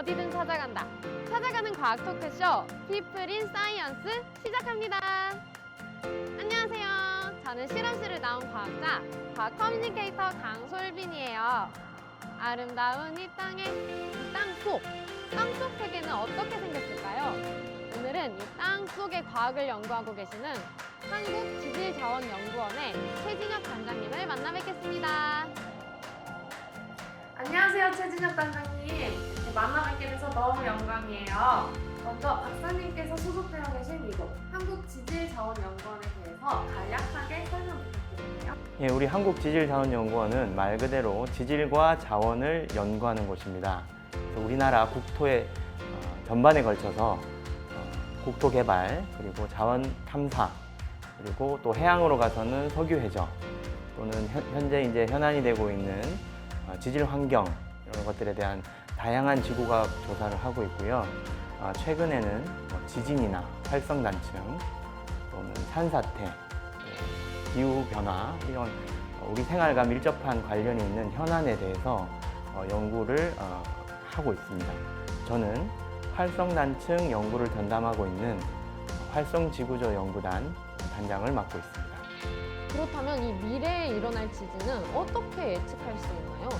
어디든 찾아간다. 찾아가는 과학 토크쇼 피플 인 사이언스 시작합니다. 안녕하세요. 저는 실험실을 나온 과학자, 과학 커뮤니케이터 강솔빈이에요. 아름다운 이 땅의 땅속 세계는 어떻게 생겼을까요? 오늘은 이 땅 속의 과학을 연구하고 계시는 한국지질자원연구원의 최진혁 단장님을 만나 뵙겠습니다. 안녕하세요, 최진혁 단장님. 만나 뵙게 돼서 너무 영광이에요. 먼저 박사님께서 소속되어 계신 이곳 한국지질자원연구원에 대해서 간략하게 설명 부탁드릴게요. 예, 우리 한국지질자원연구원은 말 그대로 지질과 자원을 연구하는 곳입니다. 그래서 우리나라 국토의 전반에 걸쳐서 국토 개발, 그리고 자원 탐사, 그리고 또 해양으로 가서는 석유 해저, 또는 현재 이제 현안이 되고 있는 지질 환경 이런 것들에 대한 다양한 지구과학 조사를 하고 있고요. 최근에는 지진이나 활성 단층, 또는 산사태, 기후 변화 이런 우리 생활과 밀접한 관련이 있는 현안에 대해서 연구를 하고 있습니다. 저는 활성 단층 연구를 전담하고 있는 활성지구조 연구단 단장을 맡고 있습니다. 그렇다면 이 미래에 일어날 지진은 어떻게 예측할 수 있나요?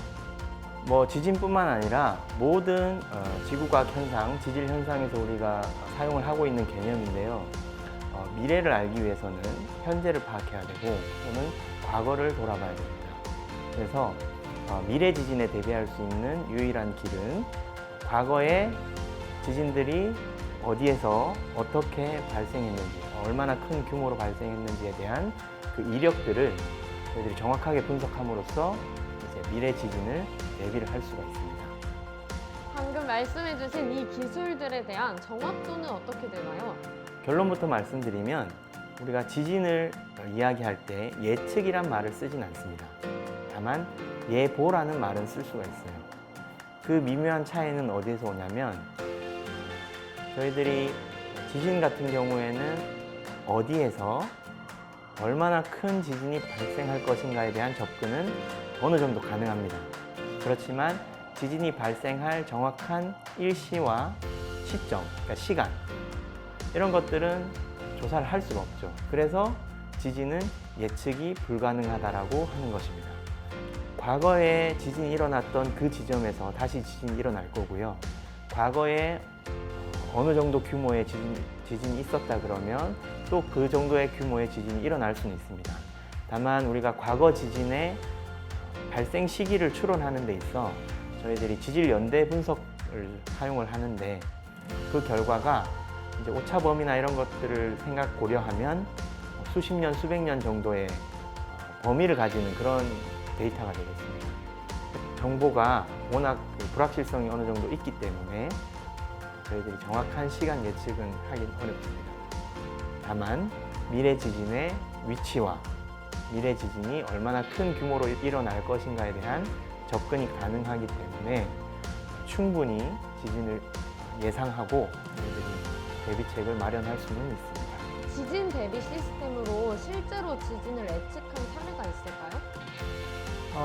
지진뿐만 아니라 모든 지구과학 현상, 지질 현상에서 우리가 사용을 하고 있는 개념인데요. 미래를 알기 위해서는 현재를 파악해야 되고 또는 과거를 돌아봐야 됩니다. 그래서 미래 지진에 대비할 수 있는 유일한 길은 과거의 지진들이 어디에서 어떻게 발생했는지, 얼마나 큰 규모로 발생했는지에 대한 그 이력들을 저희들이 정확하게 분석함으로써 이제 미래 지진을 대비를 할 수가 있습니다. 방금 말씀해주신 이 기술들에 대한 정확도는 어떻게 되나요? 결론부터 말씀드리면 우리가 지진을 이야기할 때 예측이란 말을 쓰진 않습니다. 다만 예보라는 말은 쓸 수가 있어요. 그 미묘한 차이는 어디에서 오냐면 저희들이 지진 같은 경우에는 어디에서 얼마나 큰 지진이 발생할 것인가에 대한 접근은 어느 정도 가능합니다. 그렇지만 지진이 발생할 정확한 일시와 시점, 그러니까 시간 이런 것들은 조사를 할 수가 없죠. 그래서 지진은 예측이 불가능하다라고 하는 것입니다. 과거에 지진이 일어났던 그 지점에서 다시 지진이 일어날 거고요. 과거에 어느 정도 규모의 지진이 있었다 그러면 또 그 정도의 규모의 지진이 일어날 수는 있습니다. 다만 우리가 과거 지진의 발생 시기를 추론하는 데 있어 저희들이 지질 연대 분석을 사용을 하는데 그 결과가 이제 오차 범위나 이런 것들을 고려하면 수십 년, 수백 년 정도의 범위를 가지는 그런 데이터가 되겠습니다. 정보가 워낙 불확실성이 어느 정도 있기 때문에 저희들이 정확한 시간 예측은 하긴 어렵습니다. 다만 미래 지진의 위치와 미래 지진이 얼마나 큰 규모로 일어날 것인가에 대한 접근이 가능하기 때문에 충분히 지진을 예상하고 저희들이 대비책을 마련할 수는 있습니다. 지진 대비 시스템으로 실제로 지진을 예측한 사례가 있을까요?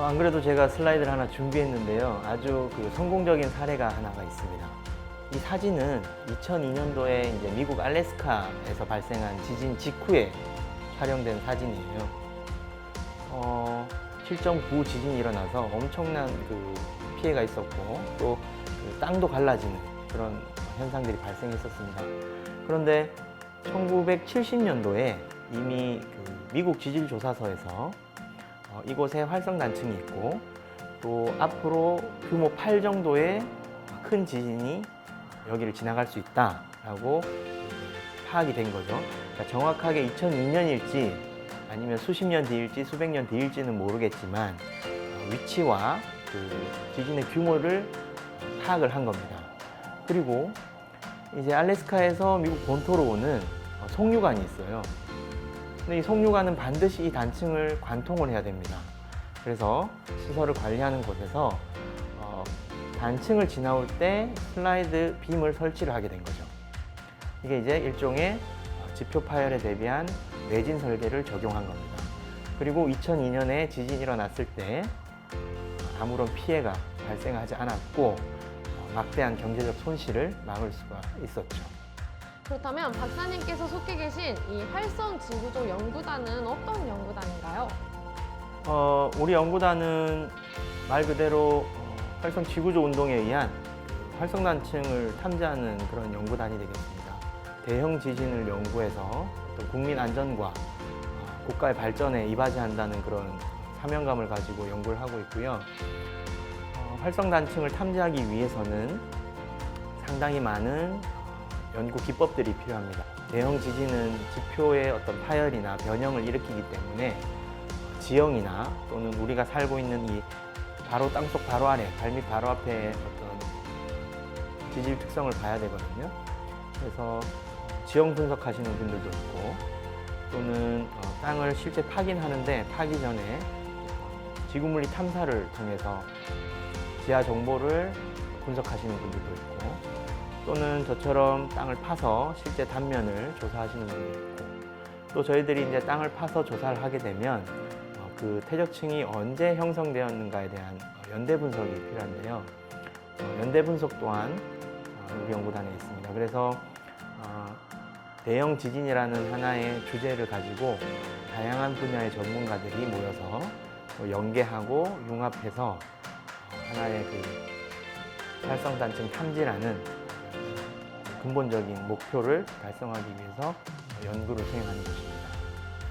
안 그래도 제가 슬라이드를 하나 준비했는데요. 아주 성공적인 사례가 하나가 있습니다. 이 사진은 2002년도에 이제 미국 알래스카에서 발생한 지진 직후에 촬영된 사진이에요. 7.9 지진이 일어나서 엄청난 피해가 있었고 또 땅도 갈라지는 그런 현상들이 발생했었습니다. 그런데 1970년도에 이미 미국 지질조사서에서 이곳에 활성 단층이 있고 또 앞으로 규모 8 정도의 큰 지진이 여기를 지나갈 수 있다라고 파악이 된 거죠. 그러니까 정확하게 2002년일지 아니면 수십 년 뒤일지 수백 년 뒤일지는 모르겠지만 위치와 지진의 규모를 파악을 한 겁니다. 그리고 이제 알래스카에서 미국 본토로 오는 송유관이 있어요. 근데 이 송유관은 반드시 이 단층을 관통을 해야 됩니다. 그래서 시설을 관리하는 곳에서 단층을 지나올 때 슬라이드 빔을 설치를 하게 된 거죠. 이게 이제 일종의 지표 파열에 대비한 내진 설계를 적용한 겁니다. 그리고 2002년에 지진이 일어났을 때 아무런 피해가 발생하지 않았고 막대한 경제적 손실을 막을 수가 있었죠. 그렇다면 박사님께서 속해 계신 이 활성 지구조 연구단은 어떤 연구단인가요? 우리 연구단은 말 그대로 활성 지구조 운동에 의한 활성단층을 탐지하는 그런 연구단이 되겠습니다. 대형 지진을 연구해서 어떤 국민 안전과 국가의 발전에 이바지한다는 그런 사명감을 가지고 연구를 하고 있고요. 활성단층을 탐지하기 위해서는 상당히 많은 연구 기법들이 필요합니다. 대형 지진은 지표의 어떤 파열이나 변형을 일으키기 때문에 지형이나 또는 우리가 살고 있는 이 바로 땅속 바로 아래, 발밑 바로 앞에 어떤 지질 특성을 봐야 되거든요. 그래서 지형 분석하시는 분들도 있고 또는 땅을 실제 파긴 하는데 파기 전에 지구물리 탐사를 통해서 지하 정보를 분석하시는 분들도 있고 또는 저처럼 땅을 파서 실제 단면을 조사하시는 분들이 있고 또 저희들이 이제 땅을 파서 조사를 하게 되면 그 퇴적층이 언제 형성되었는가에 대한 연대 분석이 필요한데요. 연대 분석 또한 우리 연구단에 있습니다. 그래서 대형 지진이라는 하나의 주제를 가지고 다양한 분야의 전문가들이 모여서 연계하고 융합해서 하나의 그 활성단층 탐지라는 근본적인 목표를 달성하기 위해서 연구를 수행하는 것입니다.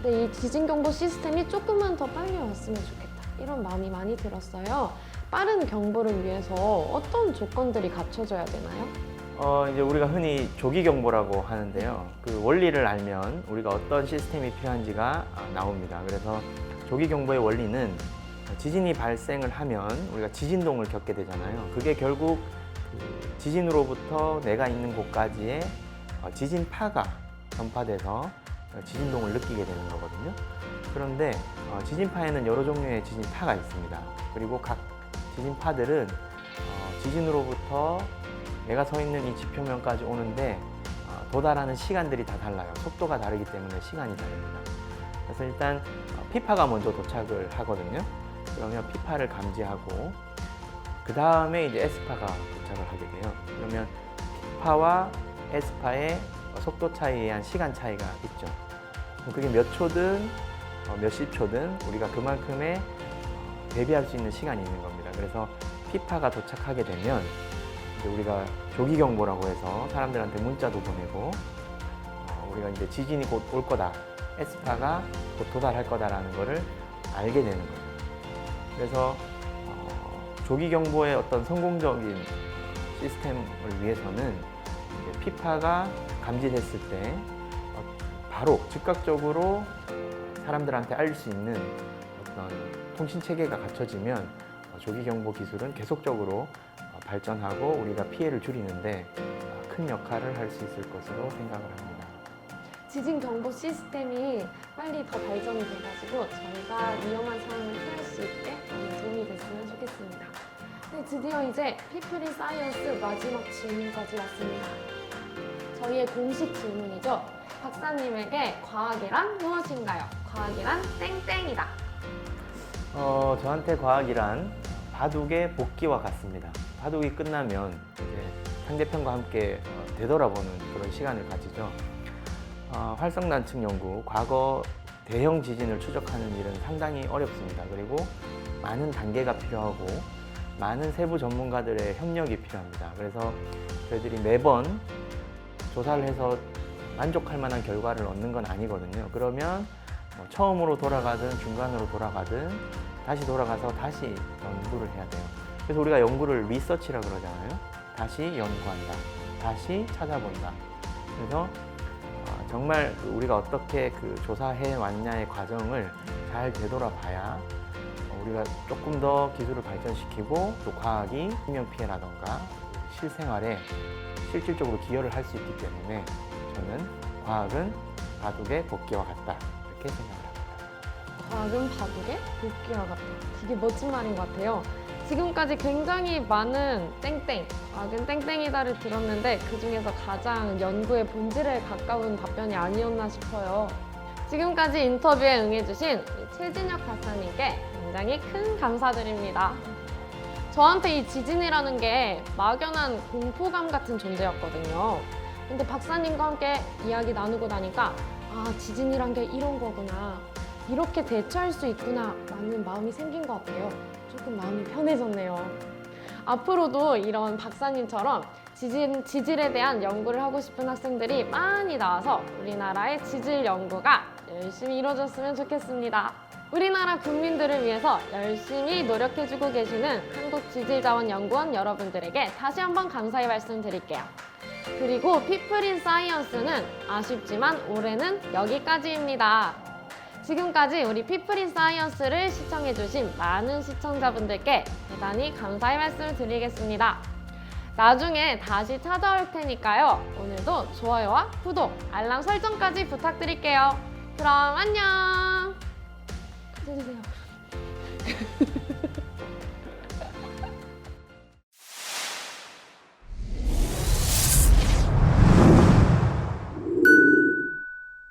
네, 이 지진 경보 시스템이 조금만 더 빨리 왔으면 좋겠다. 이런 마음이 많이 들었어요. 빠른 경보를 위해서 어떤 조건들이 갖춰져야 되나요? 이제 우리가 흔히 조기 경보라고 하는데요. 그 원리를 알면 우리가 어떤 시스템이 필요한지가 나옵니다. 그래서 조기 경보의 원리는 지진이 발생을 하면 우리가 지진동을 겪게 되잖아요. 그게 결국 그 지진으로부터 내가 있는 곳까지의 지진파가 전파돼서 지진동을 느끼게 되는 거거든요. 그런데 지진파에는 여러 종류의 지진파가 있습니다. 그리고 각 지진파들은 지진으로부터 내가 서 있는 이 지표면까지 오는데 도달하는 시간들이 다 달라요. 속도가 다르기 때문에 시간이 다릅니다. 그래서 일단 P파가 먼저 도착을 하거든요. 그러면 P파를 감지하고 그 다음에 이제 S파가 도착을 하게 돼요. 그러면 P파와 S파의 속도 차이에 의한 시간 차이가 있죠. 그게 몇 초든 몇십 초든 우리가 그만큼의 대비할 수 있는 시간이 있는 겁니다. 그래서 P파가 도착하게 되면 이제 우리가 조기 경보라고 해서 사람들한테 문자도 보내고 우리가 이제 지진이 곧 올 거다, S파가 곧 도달할 거다라는 거를 알게 되는 거예요. 그래서 조기 경보의 어떤 성공적인 시스템을 위해서는 이제 P파가 감지됐을 때 바로 즉각적으로 사람들한테 알릴 수 있는 어떤 통신 체계가 갖춰지면 조기 경보 기술은 계속적으로 발전하고 우리가 피해를 줄이는데 큰 역할을 할 수 있을 것으로 생각을 합니다. 지진 경보 시스템이 빨리 더 발전이 돼가지고 저희가 위험한 상황을 피할 수 있게 많이 도움이 됐으면 좋겠습니다. 네, 드디어 이제 피플인 사이언스 마지막 질문까지 왔습니다. 저희의 공식 질문이죠. 박사님에게 과학이란 무엇인가요? 과학이란 땡땡이다. 저한테 과학이란 바둑의 복귀와 같습니다. 바둑이 끝나면 이제 상대편과 함께 되돌아보는 그런 시간을 가지죠. 활성단층 연구, 과거 대형 지진을 추적하는 일은 상당히 어렵습니다. 그리고 많은 단계가 필요하고 많은 세부 전문가들의 협력이 필요합니다. 그래서 저희들이 매번 조사를 해서 만족할 만한 결과를 얻는 건 아니거든요. 그러면 처음으로 돌아가든 중간으로 돌아가든 다시 돌아가서 다시 연구를 해야 돼요. 그래서 우리가 연구를 리서치라 그러잖아요. 다시 연구한다. 다시 찾아본다. 그래서 정말 우리가 어떻게 그 조사해 왔냐의 과정을 잘 되돌아봐야 우리가 조금 더 기술을 발전시키고 또 과학이 생명 피해라던가 실생활에 실질적으로 기여를 할 수 있기 때문에 저는 과학은 바둑의 복귀와 같다 이렇게 생각을 합니다. 과학은 바둑의 복귀와 같다. 되게 멋진 말인 것 같아요. 지금까지 굉장히 많은 땡땡, 과학은 땡땡이다를 들었는데 그중에서 가장 연구의 본질에 가까운 답변이 아니었나 싶어요. 지금까지 인터뷰에 응해주신 우리 최진혁 박사님께 굉장히 큰 감사드립니다. 저한테 이 지진이라는 게 막연한 공포감 같은 존재였거든요. 근데 박사님과 함께 이야기 나누고 나니까 아, 지진이란 게 이런 거구나. 이렇게 대처할 수 있구나 라는 마음이 생긴 것 같아요. 조금 마음이 편해졌네요. 앞으로도 이런 박사님처럼 지질에 대한 연구를 하고 싶은 학생들이 많이 나와서 우리나라의 지질 연구가 열심히 이루어졌으면 좋겠습니다. 우리나라 국민들을 위해서 열심히 노력해주고 계시는 한국지질자원연구원 여러분들에게 다시 한번 감사의 말씀 드릴게요. 그리고 피플 인 사이언스는 아쉽지만 올해는 여기까지입니다. 지금까지 우리 피플 인 사이언스를 시청해주신 많은 시청자분들께 대단히 감사의 말씀을 드리겠습니다. 나중에 다시 찾아올 테니까요. 오늘도 좋아요와 구독, 알람 설정까지 부탁드릴게요. 그럼 안녕! 해주세요.